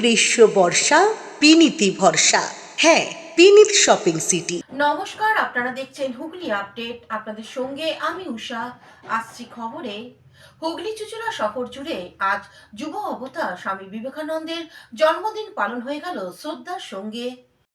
গ্রীষ্ম বর্ষা বিনীতি ভরসা। হ্যাঁ, বিনীত শপিং সিটি। নমস্কার, আপনারা দেখছেন হুগলি আপডেট। আপনাদের সঙ্গে আমি উষা। আসছি খবরে। হুগলি চুঁচুড়া শহর জুড়ে আজ যুব অবতার স্বামী বিবেকানন্দের জন্মদিন পালন হয়ে গেল শ্রদ্ধার সঙ্গে।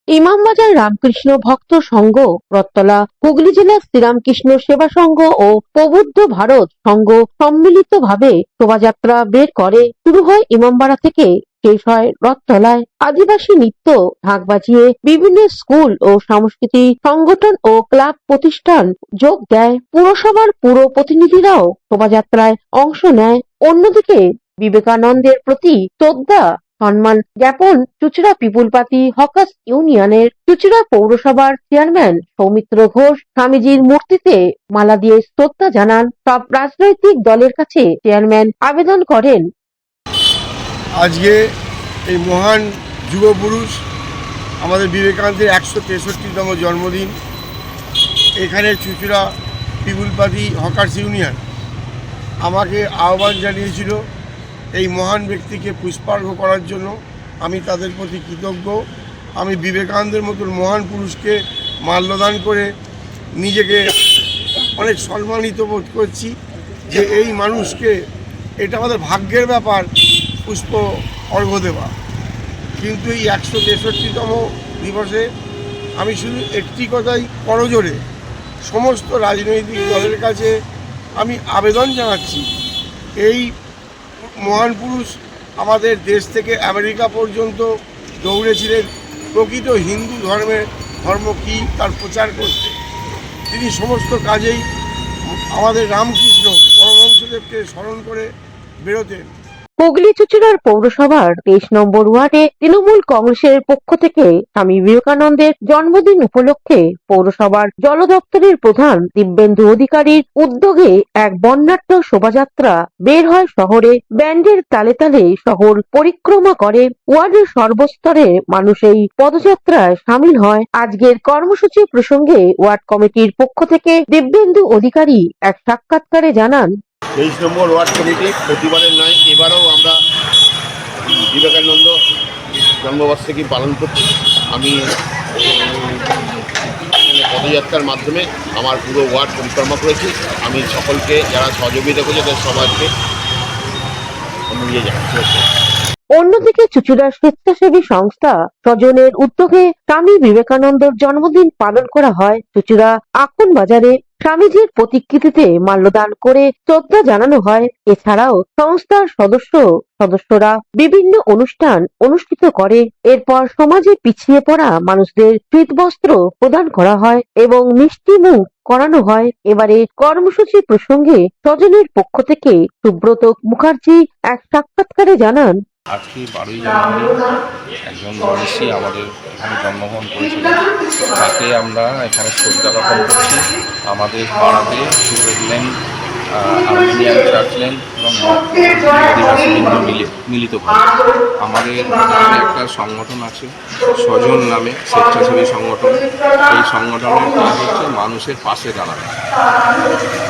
ইমামবাজার রামকৃষ্ণ ভক্ত সংঘ, রথতলা হুগলি জেলা শ্রীরামকৃষ্ণ সেবা সংঘ ও প্রবুদ্ধ ভারত সংঘ সম্মিলিতভাবে শোভাযাত্রা বের করে শুরু হয় ইমামবাড়া থেকে, শেষ হয় রথতলায়। আদিবাসী নৃত্য, ঢাক বাজিয়ে বিভিন্ন স্কুল ও সাংস্কৃতিক সংগঠন ও ক্লাব প্রতিষ্ঠান যোগ দেয়। পুরসভার পুর প্রতিনিধিরাও শোভাযাত্রায় অংশ নেয়। অন্যদিকে বিবেকানন্দের প্রতি শ্রদ্ধা সম্মান জ্ঞাপন চুঁচুড়া পিপুল পার্টি হকার্স ইউনিয়নের চুঁচুড়া পৌরসভার চেয়ারম্যান সৌমিত্র ঘোষ স্বামীজির মূর্তিতে মালা দিয়ে শ্রদ্ধা জানান। সব রাজনৈতিক দলের কাছে চেয়ারম্যান আবেদন করেন, আজকে এই মহান যুগপুরুষ আমাদের বিবেকানন্দের 163তম জন্মদিন। এখানে চুঁচুড়া পিপুল পার্টি হকার্স ইউনিয়ন আমাকে আহ্বান জানিয়েছিল এই মহান ব্যক্তিকে পুষ্পার্ঘ্য করার জন্য। আমি তাদের প্রতি কৃতজ্ঞ। আমি বিবেকানন্দের মতন মহান পুরুষকে মাল্যদান করে নিজেকে অনেক সম্মানিত বোধ করছি যে এই মানুষকে, এটা আমাদের ভাগ্যের ব্যাপার পুষ্প অর্ঘ্য দেওয়া। কিন্তু এই 163তম দিবসে আমি শুধু একটি কথাই করজোরে সমস্ত রাজনৈতিক দলের কাছে আমি আবেদন জানাচ্ছি, এই মহান পুরুষ আমাদের দেশ থেকে আমেরিকা পর্যন্ত দৌড়েছিলেন প্রকৃত হিন্দু ধর্ম কী তার প্রচার করতে। তিনি সমস্ত কাজেই আমাদের রামকৃষ্ণ পরমহংসদেবকে স্মরণ করে বেরোতেন। হুগলি চুঁচুড়ার পৌরসভার 23 নম্বর ওয়ার্ডে তৃণমূল কংগ্রেসের পক্ষ থেকে স্বামী বিবেকানন্দের জন্মদিন উপলক্ষে পৌরসভার জল দপ্তরের প্রধান দিব্যেন্দু অধিকারীর উদ্যোগে এক বর্ণাঢ্য শোভাযাত্রা বের হয় শহরে। ব্যান্ডের তালে তালে শহর পরিক্রমা করে। ওয়ার্ডের সর্বস্তরের মানুষ এই পদযাত্রায় সামিল হয়। আজকের কর্মসূচি প্রসঙ্গে ওয়ার্ড কমিটির পক্ষ থেকে দিব্যেন্দু অধিকারী এক সাক্ষাৎকারে জানান, 23 নম্বর ওয়ার্ড কমিটি প্রতিবারের নয় এবারেও আমরা বিবেকানন্দ জন্মবার্ষিকী পালন করছি। আমি পদযাত্রার মাধ্যমে আমার পুরো ওয়ার্ড পরিক্রমা করেছি। আমি সকলকে যারা সহযোগিতা করেছে তাদের সবাইকে নিয়ে যাচ্ছি। অন্যদিকে চুঁচুড়া স্বেচ্ছাসেবী সংস্থা স্বজনের উদ্যোগে স্বামী বিবেকানন্দের জন্মদিন পালন করা হয়। চুঁচুড়া আখন বাজারে স্বামীজির প্রতিকৃতিতে মাল্যদান করে শ্রদ্ধা জানানো হয়। এছাড়াও সংস্থার সদস্যরা বিভিন্ন অনুষ্ঠান অনুষ্ঠিত করে। এরপর সমাজে পিছিয়ে পড়া মানুষদের শীতবস্ত্র প্রদান করা হয় এবং মিষ্টি মুখ করানো হয়। এবারে কর্মসূচি প্রসঙ্গে স্বজনের পক্ষ থেকে সুব্রত মুখার্জি এক সাক্ষাৎকারে জানান, আজকে 12ই জানুয়ারি একজন মনীষী আমাদের এখানে জন্মগ্রহণ করেছিলেন, তাকে আমরা এখানে শ্রদ্ধা জ্ঞাপন করছি। আমাদের পাড়াতে সুইজারল্যান্ড আর্মেনিয়ান চার্চল্যান্ড এবং আদিবাসীবৃন্দ মিলিতভাবে আমাদের এখানে একটা সংগঠন আছে স্বজন নামে, স্বেচ্ছাসেবী সংগঠন। এই সংগঠনের কাজ হচ্ছে মানুষের পাশে দাঁড়ানো।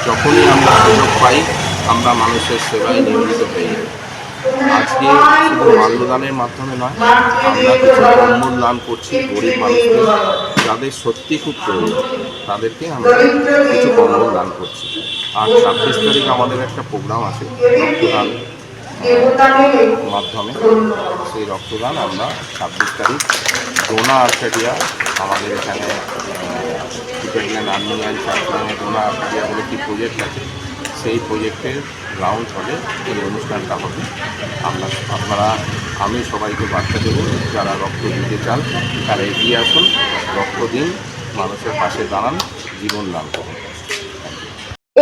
যখনই আমরা সুযোগ পাই আমরা মানুষের সেবায় নিয়োজিত হয়ে যাই। আজকে শুধু মাল্যদানের মাধ্যমে নয়, আমরা কিছু কম্বল দান করছি গরিব মানুষদের, যাদের সত্যি খুব প্রয়োজন তাদেরকে আমরা কিছু কম্বল দান করছি। আর 26 তারিখ আমাদের একটা প্রোগ্রাম আছে রক্তদান মাধ্যমে। সেই রক্তদান আমরা 26 তারিখ ডোনা আর্কাডিয়া, আমাদের এখানে সুইজারল্যান্ড আর্মেনিয়ান চার্চল্যান্ডে ডোনা আর্কাডিয়া বলে একটি প্রজেক্ট আছে, সেই প্রজেক্টের গ্রাউন্ড হলে এই অনুষ্ঠানটা হবে। আমি সবাইকে বার্তা দেব, যারা রক্ত দিতে চান তারা এগিয়ে আসুন, রক্ত দিন, মানুষের পাশে দাঁড়ান, জীবন দান করুন।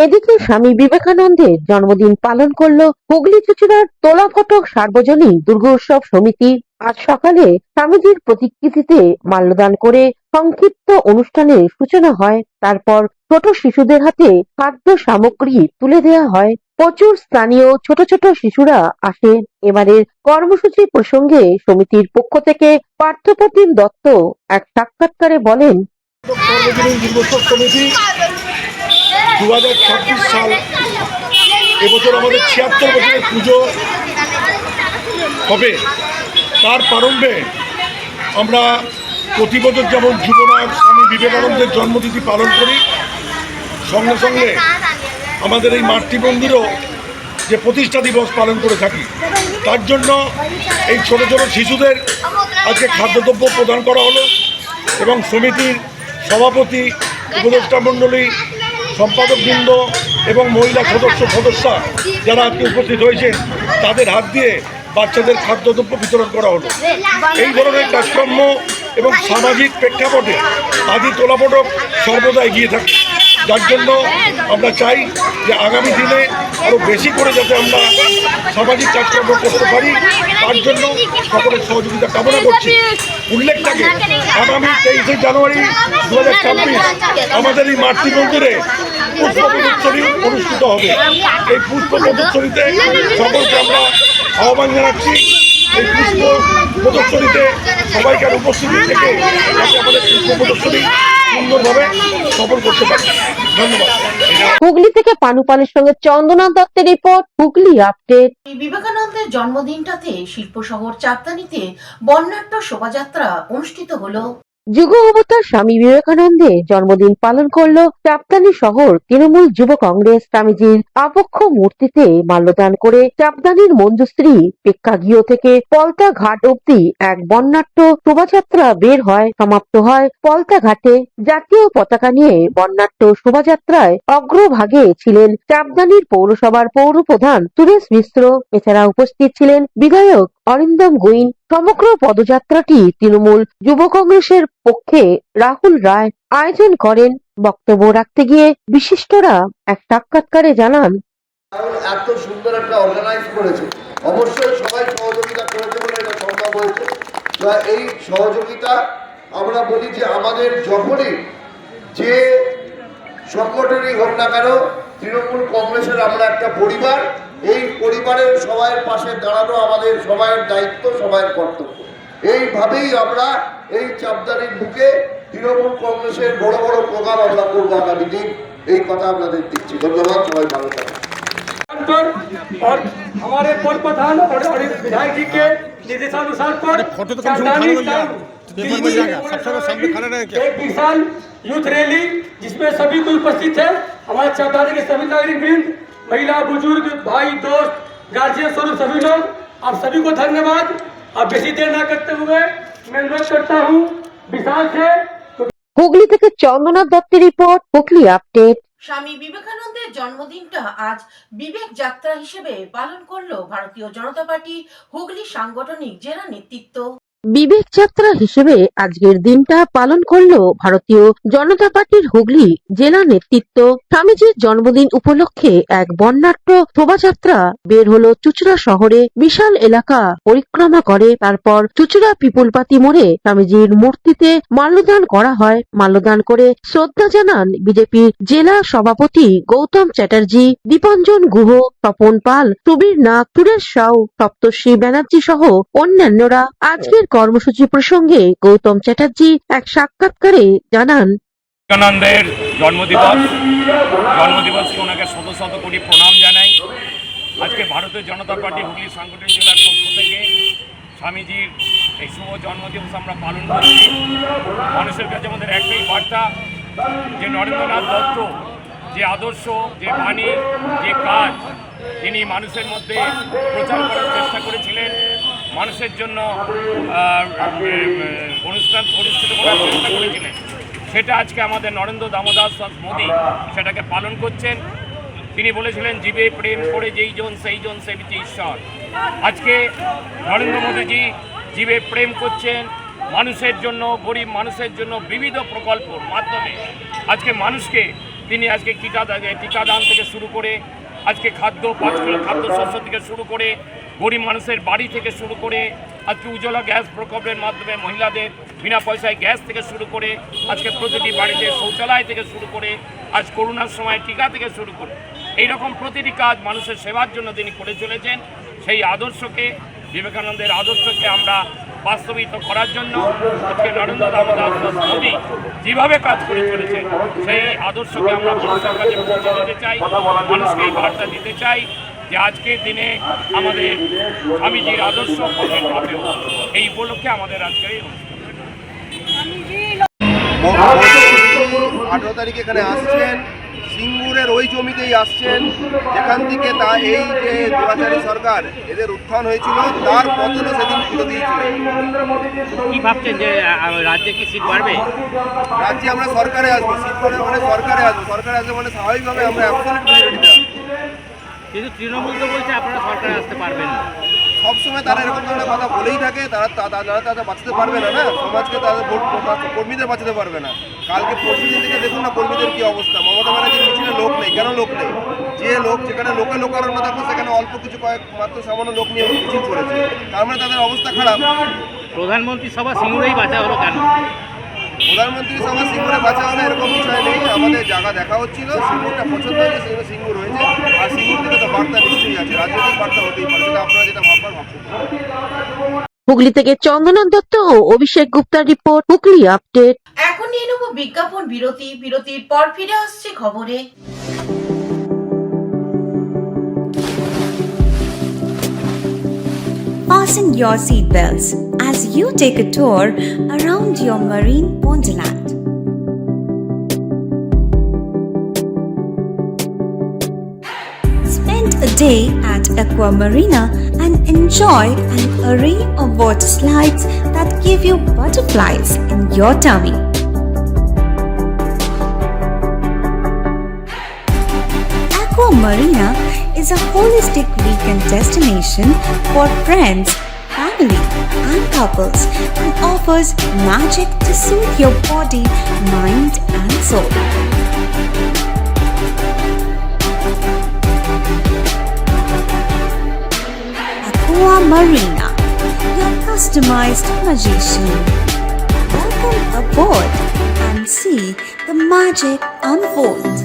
এদিকে স্বামী বিবেকানন্দের জন্মদিন পালন করল হুগলি চুঁচুড়ার তোলা ফটক সার্বজনীন দুর্গোৎসব সমিতি। আজ সকালে স্বামীজির প্রতিকৃতিতে মাল্যদান করে সংক্ষিপ্ত অনুষ্ঠানের সূচনা হয়। তারপর ছোট শিশুদের হাতে খাদ্য সামগ্রী তুলে দেওয়া হয়। প্রচুর স্থানীয় ছোট ছোট শিশুরা আসে। এবারের কর্মসূচি প্রসঙ্গে সমিতির পক্ষ থেকে পার্থপ্রতিম দত্ত এক সাক্ষাৎকারে বলেন, 2026 সাল এবছর আমাদের 76 বছরের পুজো হবে। তার প্রারম্ভে আমরা প্রতি বছর যেমন যুবনায়ক স্বামী বিবেকানন্দের জন্মতিথি পালন করি, সঙ্গে সঙ্গে আমাদের এই মাতৃমন্দিরও যে প্রতিষ্ঠা দিবস পালন করে থাকি। তার জন্য এই ছোট ছোট শিশুদের আজকে খাদ্যদ্রব্য প্রদান করা হলো এবং সমিতির সভাপতি, উপদেষ্টা মণ্ডলী, সম্পাদকবৃন্দ এবং মহিলা সদস্যা যারা আজকে উপস্থিত হয়েছেন তাদের হাত দিয়ে বাচ্চাদের খাদ্যদ্রব্য বিতরণ করা হলো। এই ধরনের কাজকর্ম এবং সামাজিক প্রেক্ষাপটে আদি তোলাপটক সর্বদা এগিয়ে থাকে, যার জন্য আমরা চাই যে আগামী দিনে আরও বেশি করে যাতে আমরা সামাজিক কাজকর্ম করতে পারি, তার জন্য সকলের সহযোগিতা কামনা করছি। উল্লেখ থাকে আগামী 23শে জানুয়ারি 2026 আমাদের এই মাতৃমন্দিরে পুষ্প প্রদর্শনী অনুষ্ঠিত হবে। এই পুষ্প প্রদর্শনীতে সকলকে আমরা আহ্বান জানাচ্ছি এই পুষ্প প্রদর্শনীতে সবাইকার উপস্থিতি থেকে যাতে আমাদের পুষ্প প্রদর্শনী সুন্দরভাবে সফল করতে পারি। ধন্যবাদ। হুগলি থেকে পানুপালের সঙ্গে চন্দনা দত্তের রিপোর্ট, হুগলি আপডেট। বিবেকানন্দের জন্মদিনটাতে শিল্প শহর চাঁদদানিতে বর্ণাঢ্য শোভাযাত্রা অনুষ্ঠিত হলো। যুগ অবতার স্বামী বিবেকানন্দের জন্মদিন পালন করল চাপদানি শহর তৃণমূল যুব কংগ্রেস। স্বামীজির আবক্ষ মূর্তিতে মাল্যদান করে চাপদানির মঞ্জুশ্রী প্রেক্ষাগৃহ থেকে পলতা ঘাট অবধি এক বর্ণাঢ্য শোভাযাত্রা বের হয়। সমাপ্ত হয় পলতা ঘাটে। জাতীয় পতাকা নিয়ে বর্ণাঢ্য শোভাযাত্রায় অগ্রভাগে ছিলেন চাপদানির পৌরসভার পৌরপ্রধান সুরেশ মিশ্র। এছাড়া উপস্থিত ছিলেন বিধায়ক অরিন্দম গুইন। সমগ্র পদযাত্রাটি তৃণমূল যুব কংগ্রেসের পক্ষে রাহুল রায় আয়োজন করেন। বক্তব্য রাখতে গিয়ে বিশিষ্টরা এক সাক্ষাৎকারে জানান, এত সুন্দর একটা অর্গানাইজ করেছে, অবশ্যই সবাই সহযোগিতা করেছে বলে এটা সম্ভব হয়েছে। এই সহযোগিতা আমরা বলি যে আমাদের যখনই যে সংগঠনই হোক না কেন, তৃণমূল কংগ্রেসের আমরা একটা পরিবার, এই পরিবারের সবাইয়ের পাশে দাঁড়ানো আমাদের সবাইয়ের দায়িত্ব, সবাইয়ের কর্তব্য। এইভাবেই আমরা এই চাপদানির বুকে তৃণমূল কংগ্রেসের বড় বড় প্রোগ্রাম আমরা করবো আগামী দিন, এই কথা আপনাদের দিচ্ছি। ধন্যবাদ, সবাই ভালো থাকবেন। और हमारे पौर प्रधान और विधायक जी के निर्देशानुसार पर एक विशाल यूथ रैली जिसमें सभी को उपस्थित है, हमारे चापदानी के सभी नागरिक वृंद, महिला, बुजुर्ग, भाई, दोस्त, गार्जियन स्वरूप सभी लोग, आप सभी को धन्यवाद। अब बेसी देर न करते हुए मैं अनुरोध करता हूँ विशाल से। হুগলি থেকে চন্দনা দত্তের রিপোর্ট, হুগলি আপডেট। স্বামী বিবেকানন্দের জন্মদিনটা আজ বিবেক যাত্রা হিসেবে পালন করলো ভারতীয় জনতা পার্টি হুগলি সাংগঠনিক জেলা নেতৃত্ব। বিবেক যাত্রা হিসেবে আজকের দিনটা পালন করলো ভারতীয় জনতা পার্টির হুগলি জেলা নেতৃত্ব। স্বামীজির জন্মদিন উপলক্ষে এক বর্ণাঢ্য শোভাযাত্রা বের হলো চুচুড়া শহরে। বিশাল এলাকা পরিক্রমা করে, তারপর চুচুড়া পিপুলপাতি মোড়ে স্বামীজির মূর্তিতে মাল্যদান করা হয়। মাল্যদান করে শ্রদ্ধা জানান বিজেপির জেলা সভাপতি গৌতম চ্যাটার্জি, দীপঞ্জন গুহ, তপন পাল, সুবীর নাগ, সুরেশ সাউ, সপ্তর্ষি ব্যানার্জি সহ অন্যান্যরা। আজকের কর্মসূচি প্রসঙ্গে গৌতম চ্যাটার্জি এক সাক্ষাৎকারে জানান, বিবেকানন্দের জন্মদিবসকে ওনাকে শত শত কোটি প্রণাম জানাই। আজকে ভারতীয় জনতা পার্টি হুগলি সাংগঠনিক জেলার পক্ষ থেকে স্বামীজির এই শুভ জন্মদিবস আমরা পালন করছি। মানুষের কাছে আমাদের একটাই বার্তা যে নরেন্দ্রনাথ দত্ত যে আদর্শ, যে বাণী, যে কাজ তিনি মানুষের মধ্যে প্রচার করার চেষ্টা করেছিলেন, মানুষের জন্য অনুষ্ঠান অনুষ্ঠিত করার চেষ্টা করেছিলেন, সেটা আজকে আমাদের নরেন্দ্র দামোদর মোদী সেটাকে পালন করছেন। তিনি বলেছিলেন, জীবে প্রেম করে যেই জন সেই জন সেবিছে ঈশ্বর। আজকে নরেন্দ্র মোদীজি জীবে প্রেম করছেন মানুষের জন্য, গরিব মানুষের জন্য বিবিধ প্রকল্পর মাধ্যমে আজকে মানুষকে তিনি আজকে টিকাদান থেকে শুরু করে আজকে 5 কিলো খাদ্যশস্য থেকে শুরু করে গরিব মানুষের বাড়ি থেকে শুরু করে আজকে উজ্জ্বলা গ্যাস প্রকল্পের মাধ্যমে মহিলাদের বিনা পয়সায় গ্যাস থেকে শুরু করে আজকে প্রতিটি বাড়িতে শৌচালয় থেকে শুরু করে আজ করোনার সময় টিকা থেকে শুরু করে এইরকম প্রতিটি কাজ মানুষের সেবার জন্য তিনি করে চলেছেন। সেই আদর্শকে, বিবেকানন্দের আদর্শকে আমরা বাস্তবিত করার জন্য আজকে নরেন্দ্র দামোদর মোদী যেভাবে কাজ করে চলেছেন সেই আদর্শকে আমরা মানুষের কাছে পৌঁছে দিতে চাই, মানুষকে এই বার্তা দিতে চাই যে যে আজকের দিনে আমাদের স্বামীজির আদর্শ পালন হবে। এই উপলক্ষে আমাদের আজকের এই অনুষ্ঠান। 18 তারিখে এখানে আসছেন, সিঙ্গুরের ওই জমিতেই আসছেন যেখান থেকে এই যে দুরাচারী সরকার এদের উত্থান হয়েছিল তার পতনও সেদিন তুলে দিয়েছিলেন। কি ভাবছেন যে রাজ্যে কি সিট বাড়বে? রাজ্যে আমরা সরকারে আসবো, সিট বাড়বে মানে সরকারে আসবো মানে স্বাভাবিকভাবে আমরা অ্যাবসলিউট মেজরিটিতে আসবো। কিন্তু তৃণমূল তো বলছে আপনারা সরকারে আসতে পারবেন না। সবসময় তারা এরকম ধরনের কথা বলেই থাকে, তারা বাঁচাতে পারবে না, সমাজকে তাদের কর্মীদের বাঁচাতে পারবে না। কালকে পরশু দিন থেকে দেখুন না কর্মীদের কি অবস্থা। মমতা ব্যানার্জির মিছিলে লোক নেই, কেন লোক নেই? যে লোক যেখানে লোকারণ্য থাকতো সেখানে অল্প কিছু মাত্র সামান্য লোক নিয়ে মিছিল করেছে, তার মানে তাদের অবস্থা খারাপ। প্রধানমন্ত্রী সভা সিঙ্গুরেই বাঁচা হলো কেন? প্রধানমন্ত্রী সভা সিঙ্গুরে বাঁচা হলে এরকম বিষয় নেই। আমাদের জায়গা দেখা হচ্ছিল, সিঙ্গুরটা পছন্দ হয়েছে, সেখানে সিঙ্গুর হয়েছে। আর সিঙ্গুর থেকে তো বার্তা নিশ্চয়ই আছে, রাজনৈতিক বার্তা হতেই পারে, সেটা আপনারা যেটা ভাবতে পারেন। হুগলি থেকে চন্দনন দত্ত ও অভিষেক গুপ্তার রিপোর্ট, হুগলি আপডেট। এখন নিয়ে নেব বিজ্ঞাপন বিরতি। বিরতির পর ফিরে আসছে খবরে। Fasten your seatbelts as you take a tour around your marine wonderland. Spend a day at Aqua Marina and enjoy an array of water slides that give you butterflies in your tummy. Aqua Marina is a holistic weekend destination for friends, family, and couples and offers magic to soothe your body, mind, and soul. Aqua Marina, your customized magician. Welcome aboard and see the magic unfold.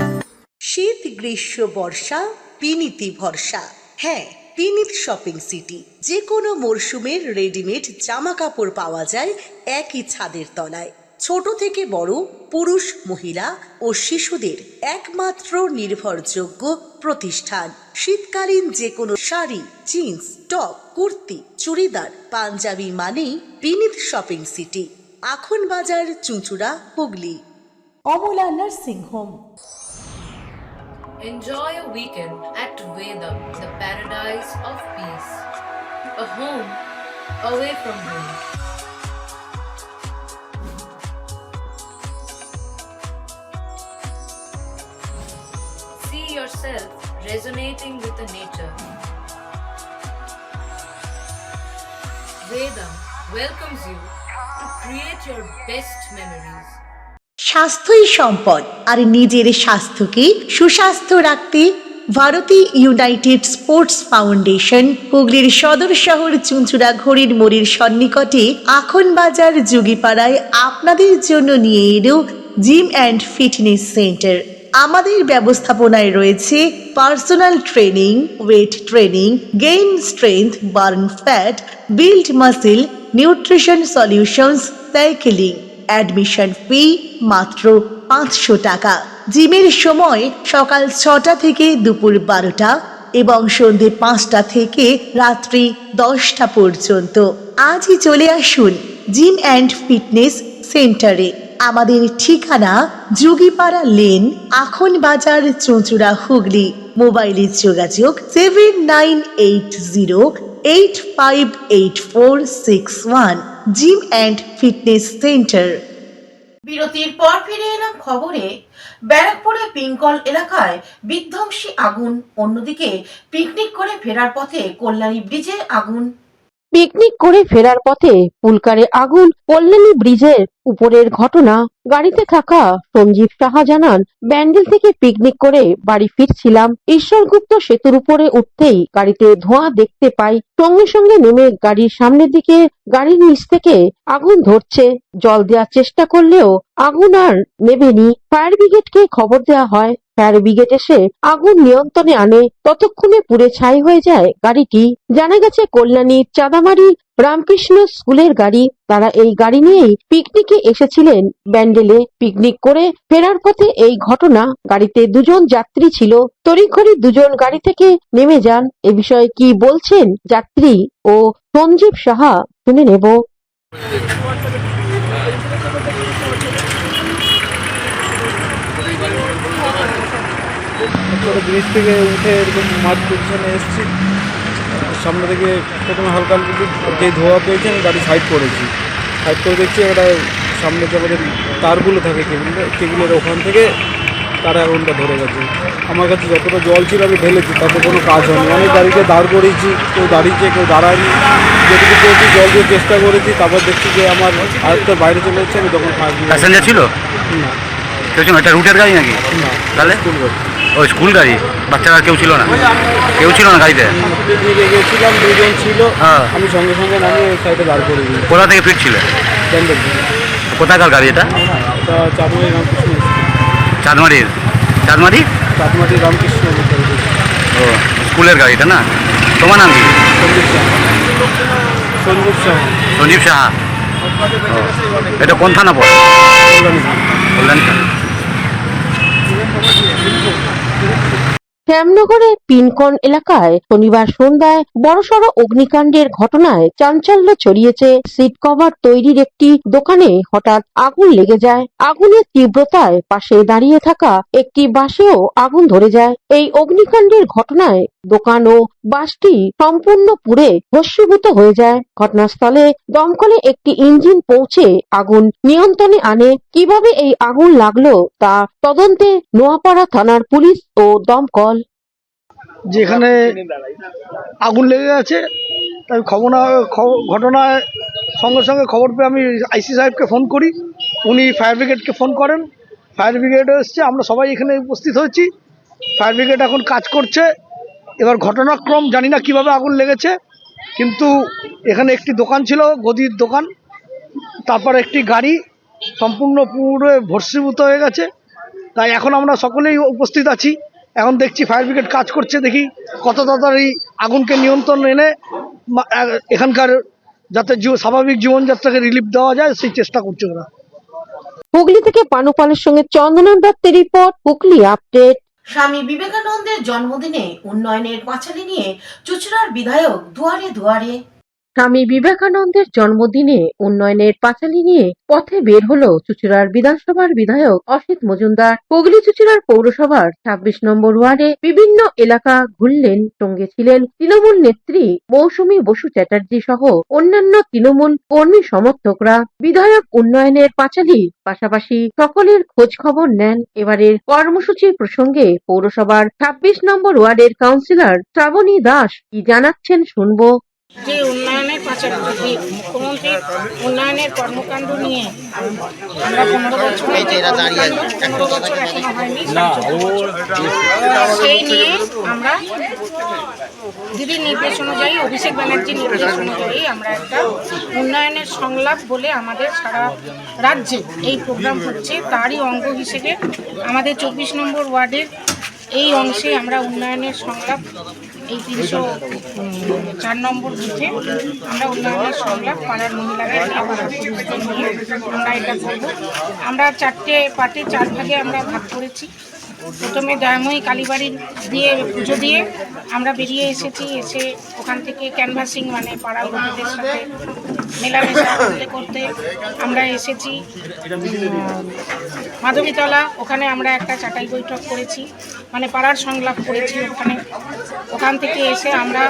শীত গ্রীষ্ম বর্ষা পিনিতি ভরসা। হ্যাঁ, পিনিত shopping city. যে কোনো মরশুমের readymade জামা কাপড় পাওয়া যায় একই ছাদের তলায়। ছোট থেকে বড়, পুরুষ, মহিলা ও শিশুদের একমাত্র নির্ভরযোগ্য প্রতিষ্ঠান। শীতকালীন যে কোনো শাড়ি, জিন্স, টপ, কুর্তি, চুড়িদার, পাঞ্জাবি মানেই পিনিত শপিং সিটি। আখন বাজার, চুঁচুড়া, Hooghly. Amala nursing home. Enjoy a weekend at Vedam, the paradise of peace. A home away from home. See yourself resonating with the nature. Vedam welcomes you to create your best memories. স্বাস্থ্যই সম্পদ, আর নিজের স্বাস্থ্যকে সুস্বাস্থ্য রাখতে Bharati United sports foundation হুগলির সদর শহর চুঁচুড়া ঘড়ির মোড়ের সন্নিকটে আখন বাজার যোগীপাড়ায় আপনাদের জন্য নিয়ে এলো জিম অ্যান্ড ফিটনেস সেন্টার। আমাদের ব্যবস্থাপনায় রয়েছে personal training, weight training, gain strength, burn fat, build muscle, nutrition solutions, cycling. Admission ফি মাত্র 500 টাকা। জিমের সময় সকাল 6টা থেকে দুপুর 12টা এবং সন্ধে 5টা থেকে রাত্রি 10টা পর্যন্ত। আজই চলে আসুন জিম অ্যান্ড ফিটনেস সেন্টারে। আমাদের ঠিকানা যোগীপাড়া লেন, আখন বাজার, চুঁচুড়া, হুগলি। মোবাইলের যোগাযোগ 7980858461। Gym and fitness centre. বিরতির পর ফিরে এলাম খবরে। ব্যারাকপুরে পিঙ্কল এলাকায় বিধ্বংসী আগুন। অন্যদিকে পিকনিক করে ফেরার পথে কল্যাণী ব্রিজে আগুন। পিকনিক করে ফেরার পথে পুলকারে আগুন, কল্যাণী ব্রিজের উপরের ঘটনা। গাড়িতে থাকা সঞ্জীব সাহা জানান, ব্যান্ডেল থেকে পিকনিক করে বাড়ি ফিরছিলাম। ঈশ্বরগুপ্ত সেতুর উপরে উঠতেই গাড়িতে ধোঁয়া দেখতে পাই। সঙ্গে সঙ্গে নেমে গাড়ির সামনের দিকে গাড়ির নিচ থেকে আগুন ধরছে। জল দেওয়ার চেষ্টা করলেও আগুন আর নেভেনি। ফায়ার ব্রিগেডকে খবর দেওয়া হয়। ফায়ার ব্রিগেড এসে আগুন নিয়ন্ত্রণে আনে। ততক্ষণে পুড়ে ছাই হয়ে যায় গাড়িটি। জানা গেছে কল্যাণীর চাঁদামারি রামকৃষ্ণ স্কুলের গাড়ি। তারা এই গাড়ি নিয়েই পিকনিকে এসেছিলেন ব্যান্ডেলে। পিকনিক করে ফেরার পথে এই ঘটনা। গাড়িতে 2 জন যাত্রী ছিল। তড়িঘড়ি 2 জন গাড়ি থেকে নেমে যান। এ বিষয়ে কি বলছেন যাত্রী ও সঞ্জীব সাহা শুনে নেব। ব্রিজ থেকে উঠে এরকম মাঠ পজিশনে এসেছি, সামনে থেকে প্রথমে হালকা যে ধোয়া পেয়েছে আমি গাড়ি সাইড করেছি। সাইড করে দেখছি একটা সামনে যে আমাদের তারগুলো থাকে কেবিলের ওখান থেকে তার আগুনটা ধরে গেছে। আমার কাছে যতটা জল ছিল আমি ঢেলেছি, তাতে কোনো কাজ হয়নি। অনেক গাড়িকে দাঁড় করিয়েছি, কেউ দাঁড়িয়েছে কেউ দাঁড়ায়নি। যেটুকু পেয়েছি জল দিয়ে চেষ্টা করেছি। তারপর দেখছি যে আমার আয়ত্তের বাইরে চলে যাচ্ছে। আমি তখন প্যাসেঞ্জার ছিল না, কেউ ছিল? এটা রুটের গাড়ি নাকি? না, তাহলে স্কুল গাড়ি। ওই স্কুল গাড়ি, বাচ্চারা কেউ ছিল না? কেউ ছিল না গাড়িতে? পিকনিকে গেছিলাম, 2 জন ছিল। হ্যাঁ। আমি সঙ্গে সঙ্গে নামিয়ে ওই সাইডে দাঁড় করে দিই। কোথা থেকে ফিরছিল? ব্যান্ডেল থেকে। কোথাকার গাড়ি এটা? এটা চাঁদমারি রামকৃষ্ণ, চাঁদমারির? চাঁদমারি চাঁদমারি রামকৃষ্ণ ও স্কুলের গাড়িটা না? তোমার নাম কি? সঞ্জীব সাহা। সঞ্জীব সাহা। এটা কোন থানা পড়ে? কল্যাণী থানা। শ্যামনগরের পিনকন এলাকায় শনিবার সন্ধ্যায় বড়সড় অগ্নিকাণ্ডের ঘটনায় চাঞ্চল্য ছড়িয়েছে। সিট কভার তৈরির একটি দোকানে হঠাৎ আগুন লেগে যায়। আগুনের তীব্রতায় পাশে দাঁড়িয়ে থাকা একটি বাসেও আগুন ধরে যায়। এই অগ্নিকাণ্ডের ঘটনায় দোকান ও বাসটি সম্পূর্ণ পুড়ে ভস্মীভূত হয়ে যায়। ঘটনাস্থলে দমকলে একটি ইঞ্জিন পৌঁছে আগুন নিয়ন্ত্রণে আনে। কিভাবে এই আগুন লাগলো তা তদন্তে নোয়াপাড়া থানার পুলিশ ও দমকল। যেখানে আগুন লেগে গেছে তাই ঘটনায় সঙ্গে সঙ্গে খবর পেয়ে আমি আইসি সাহেবকে ফোন করি। উনি ফায়ার ব্রিগেডকে ফোন করেন। ফায়ার ব্রিগেড এসছে, আমরা সবাই এখানে উপস্থিত হয়েছি। ফায়ার ব্রিগেড এখন কাজ করছে। এবার ঘটনাক্রম জানি না কিভাবে আগুন লেগেছে, কিন্তু এখানে একটি দোকান ছিল, গদির দোকান, তারপর একটি গাড়ি সম্পূর্ণ পুরো ভস্মীভূত হয়ে গেছে। তাই এখন আমরা সকলেই উপস্থিত আছি। এখন দেখছি ফায়ার ব্রিগেড কাজ করছে, দেখি কত তাড়াতাড়ি আগুনকে নিয়ন্ত্রণ এনে এখানকার যাতে স্বাভাবিক জীবনযাত্রাকে রিলিফ দেওয়া যায় সেই চেষ্টা করছে ওরা। হুগলি থেকে পানুপালের সঙ্গে চন্দনা দত্তের রিপোর্ট, হুগলি আপডেট। স্বামী বিবেকানন্দের জন্মদিনে উন্নয়নের পাঁচালী নিয়ে চুঁচুড়ার বিধায়ক দুয়ারে দুয়ারে। স্বামী বিবেকানন্দের জন্মদিনে উন্নয়নের পাঁচালী নিয়ে পথে বের হলো চুঁচুড়ার বিধানসভার বিধায়ক অসিত মজুমদার। হুগলি চুঁচুড়ার পৌরসভার 26 নম্বর ওয়ার্ডে বিভিন্ন এলাকা ঘুরলেন। সঙ্গে ছিলেন তৃণমূল নেত্রী মৌসুমী বসু চ্যাটার্জি সহ অন্যান্য তৃণমূল কর্মী সমর্থকরা। বিধায়ক উন্নয়নের পাঁচালী পাশাপাশি সকলের খোঁজ খবর নেন। এবারের কর্মসূচি প্রসঙ্গে পৌরসভার 26 নম্বর ওয়ার্ডের কাউন্সিলর শ্রাবণী দাস কি জানাচ্ছেন শুনবো। যে উন্নয়নের পাশাপাশি মুখ্যমন্ত্রীর উন্নয়নের কর্মকাণ্ড নিয়ে আমরা 15 বছর এখনো হয়নি, সেই নিয়ে আমরা দিদির নির্দেশ অনুযায়ী, অভিষেক ব্যানার্জির নির্দেশ অনুযায়ী আমরা একটা উন্নয়নের সংলাপ বলে আমাদের সারা রাজ্যে এই প্রোগ্রাম হচ্ছে। তারই অঙ্গ হিসেবে আমাদের 24 নম্বর ওয়ার্ডের এই অংশে আমরা উন্নয়নের সংলাপ, এই 304 নম্বর বুথে আমরা উন্নয়নের সংলাপ পাড়ার মহিলাদের নিয়ে আমরা এটা করব। আমরা 4টে পার্টে 4 ভাগে আমরা ভাগ করেছি। প্রথমে দয়াময়ী কালীবাড়ি দিয়ে পুজো দিয়ে আমরা বেরিয়ে এসেছি। এসে ওখান থেকে ক্যানভাসিং মানে পাড়ার লোকেদের সাথে মেলামেশা করতে করতে আমরা এসেছি মাধবীতলা। ওখানে আমরা একটা চাটাই বৈঠক করেছি, মানে পাড়ার সংলাপ করেছি ওখানে। ওখান থেকে এসে আমরা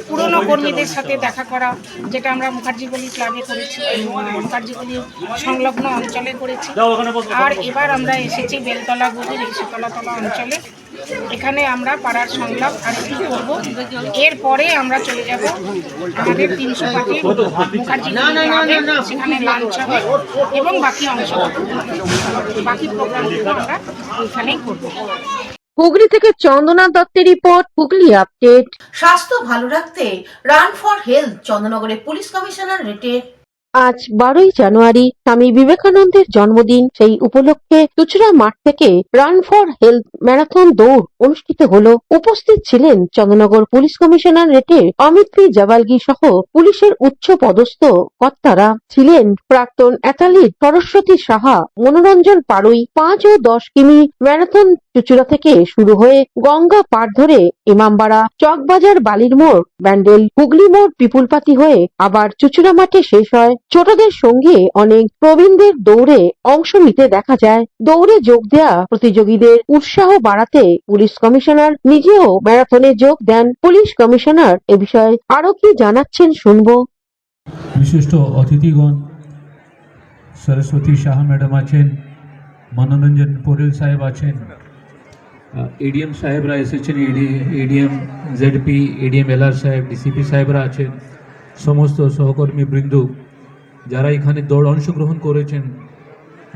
পুরনো কর্মীদের সাথে দেখা করা, যেটা আমরা মুখার্জিগলি ক্লাবে করেছি, মুখার্জিগলি সংলগ্ন অঞ্চলে করেছি। আর এবার আমরা এসেছি বেলতলা গলির এই শীতলাতলা অঞ্চলে। এখানে আমরা পাড়ার সংলাপ আর কি করবো, এরপরে আমরা চলে যাব আমাদের 300 পার্টির মুখার্জিগলি ক্লাবে, সেখানে লাঞ্চ হবে এবং বাকি অংশ বাকি প্রোগ্রামগুলো আমরা ওইখানেই করবো। হুগলি থেকে চন্দনা দত্তের রিপোর্ট, হুগলি আপডেট। স্বাস্থ্য ভালো রাখতে রান ফর হেলথ চন্দননগরে পুলিশ কমিশনার রেটের আজ 12ই জানুয়ারি স্বামী বিবেকানন্দের জন্মদিন। সেই উপলক্ষে চুচুড়া মাঠ থেকে রান ফর হেলথ ম্যারাথন দৌড় অনুষ্ঠিত হলো। উপস্থিত ছিলেন চন্দ্রনগর পুলিশ কমিশনারেটের অমিত পি জাবালগি সহ পুলিশের উচ্চ পদস্থ কর্তারা। ছিলেন প্রাক্তন অ্যাথলিট সরস্বতী সাহা, মনোরঞ্জন পাড়ুই। 5 ও 10 কিমি ম্যারাথন চুচুড়া থেকে শুরু হয়ে গঙ্গা পাড় ধরে ইমামবাড়া, চকবাজার, বালির মোড়, ব্যান্ডেল, হুগলি মোড়, পিপুলপাতি হয়ে আবার চুচুড়া মাঠে শেষ হয়। ছোটদের সঙ্গে অনেক প্রবীণদের দৌড়ে অংশ নিতে দেখা যায়। দৌড়ে যোগ দেয়া প্রতিযোগীদের উৎসাহ বাড়াতে পুলিশ কমিশনার নিজেও ম্যারাথনে যোগ দেন। পুলিশ কমিশনার এ বিষয়ে আরো কি জানাচ্ছেন শুনবো। বিশিষ্ট অতিথিগণ, সরস্বতী সাহা ম্যাডাম আছেন, মনোরঞ্জন পোরেল সাহেব আছেন, এডিএম সাহেবরা এসেছেন, এডিএম জেডপি, এডিএম এলআর সাহেব, ডিসিপি সাহেবরা আছেন, সমস্ত সহকর্মী বৃন্দ যারা এখানে দৌড় অংশগ্রহণ করেছেন,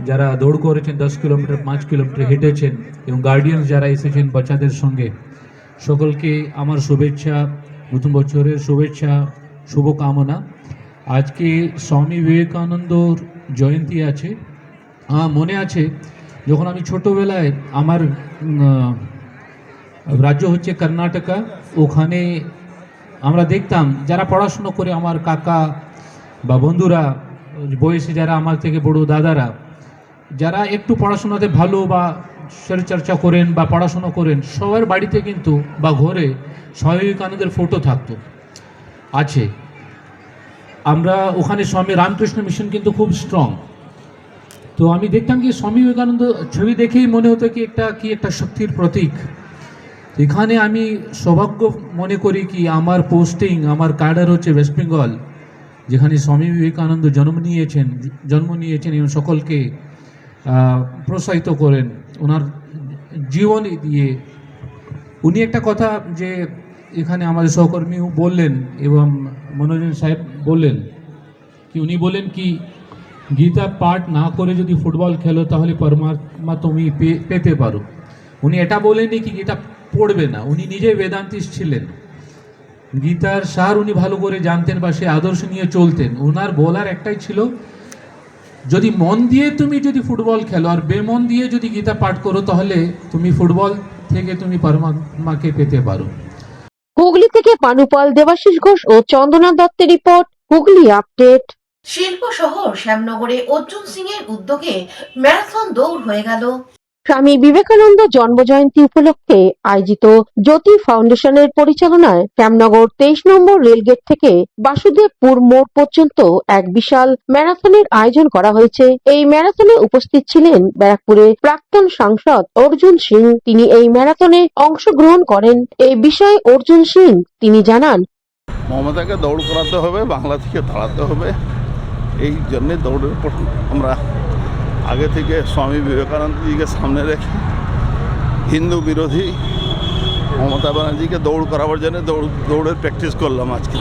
যারা দৌড় করেছেন 10 কিলোমিটার, 5 কিলোমিটার হেঁটেছেন এবং গার্ডিয়ানস যারা এসেছেন বাচ্চাদের সঙ্গে, সকলকে আমার শুভেচ্ছা, নতুন বছরের শুভেচ্ছা, শুভকামনা। আজকে স্বামী বিবেকানন্দর জয়ন্তী আছে। মনে আছে যখন আমি ছোটোবেলায়, আমার রাজ্য হচ্ছে কর্ণাটকা, ওখানে আমরা দেখতাম যারা পড়াশুনো করে, আমার কাকা বা বন্ধুরা, বয়সে যারা আমার থেকে বড় দাদারা, যারা একটু পড়াশোনাতে ভালো বা শরীরচর্চা করেন বা পড়াশুনো করেন, সবার বাড়িতে কিন্তু বা ঘরে স্বামী বিবেকানন্দের ফটো থাকতো, আছে। আমরা ওখানে স্বামী রামকৃষ্ণ মিশন কিন্তু খুব স্ট্রং। তো আমি দেখতাম কি স্বামী বিবেকানন্দ ছবি দেখেই মনে হতো কি একটা শক্তির প্রতীক। এখানে আমি সৌভাগ্য মনে করি কি আমার পোস্টিং, আমার কাডার হচ্ছে ওয়েস্ট বেঙ্গল, যেখানে স্বামী বিবেকানন্দ জন্ম নিয়েছেন এবং সকলকে প্রোৎসাহিত করেন ওনার জীবন দিয়ে। উনি একটা কথা যে এখানে আমাদের সহকর্মী বললেন এবং মনোরঞ্জন সাহেব বললেন কি, উনি বলেন কি গীতা পাঠ না করে যদি ফুটবল খেলো তাহলে পরমাত্মা তুমি পেতে পারো। উনি এটা বলেননি কি গীতা পড়বে না, উনি নিজে বেদান্তিস্ট ছিলেন, গীতার সার উনি ভালো করে জানতেন বা সে আদর্শ নিয়ে চলতেন। ওনার বলার একটাই ছিল, যদি মন দিয়ে তুমি যদি ফুটবল খেলো আর বেমন দিয়ে যদি গীতা পাঠ করো তাহলে তুমি ফুটবল থেকে তুমি পরমাত্মাকে পেতে পারো। হুগলি থেকে পানুপাল, দেবাশিস ঘোষ ও চন্দনা দত্তের রিপোর্ট, হুগলি আপডেট। শিল্প শহর শ্যামনগরে অর্জুন সিং এর উদ্যোগে ম্যারাথন দৌড় হয়ে গেল। স্বামী বিবেকানন্দ জন্মজয়ন্তী উপলক্ষে আয়োজিত জ্যোতি ফাউন্ডেশনের পরিচালনায় শ্যামনগর 23 নম্বর রেলগেট থেকে বাসুদেবপুর মোড় পর্যন্ত এক বিশাল ম্যারাথনের আয়োজন করা হয়েছে। এই ম্যারাথনে উপস্থিত ছিলেন ব্যারাকপুরের প্রাক্তন সাংসদ অর্জুন সিং। তিনি এই ম্যারাথনে অংশগ্রহণ করেন। এই বিষয়ে অর্জুন সিং তিনি জানান, মমতাকে দৌড় করাতে হবে, বাংলা থেকে তাড়াতে হবে। এই জন্যে দৌড়ের উপর আমরা আগে থেকে স্বামী বিবেকানন্দজিকে সামনে রেখে হিন্দু বিরোধী মমতা ব্যানার্জিকে দৌড় করাবার জন্য দৌড়ের প্র্যাকটিস করলাম আজকে।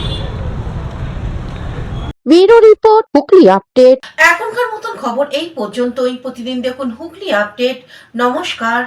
Bureau report, Hooghly update. এখনকার মতন খবর এই পর্যন্তই। প্রতিদিন দেখুন হুগলি আপডেট। নমস্কার।